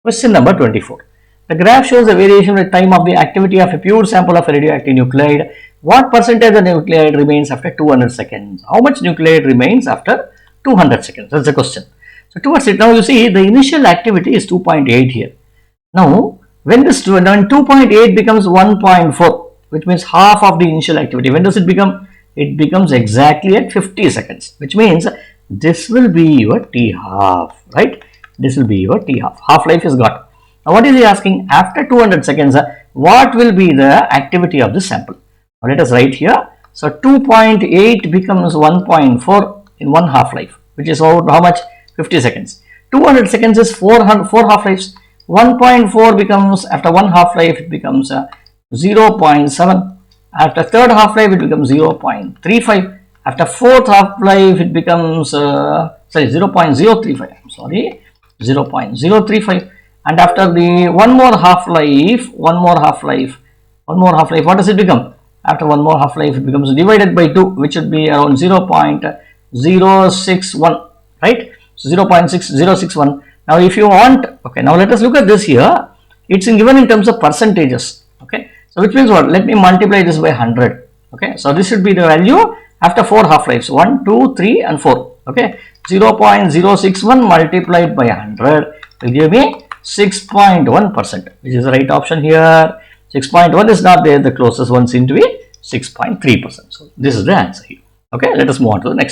Question number 24. The graph shows the variation with time of the activity of a pure sample of a radioactive nuclide. What percentage of the nuclide remains after 200 seconds? How much nuclide remains after 200 seconds? That's the question. So towards it, now you see the initial activity is 2.8 here. Now when 2.8 becomes 1.4, which means half of the initial activity, when does it become? It becomes exactly at 50 seconds, which means this will be your T half, right? This will be your T half. Half-life is got. Now what is he asking? After 200 seconds, what will be the activity of the sample? Now let us write here. So 2.8 becomes 1.4 in one half-life, which is how much? 50 seconds. 200 seconds is 4 half-lives. 1.4 becomes, after one half-life, it becomes 0.7. After third half-life, it becomes 0.35. After fourth half-life, it becomes 0.035. I'm sorry, 0.035. And after the one more half-life, what does it become? After one more half-life, it becomes divided by 2, which would be around 0.061, right? So 0.6061. Now if you want, okay, now let us look at this here. It's given in terms of percentages, okay? So which means what? Let me multiply this by 100, okay? So this should be the value after 4 half-lives, 1, 2, 3 and 4, okay? 0.061 multiplied by 100 will give me 6.1%, which is the right option here. 6.1 is not there, the closest one seems to be 6.3%. So this is the answer here. Okay, let us move on to the next.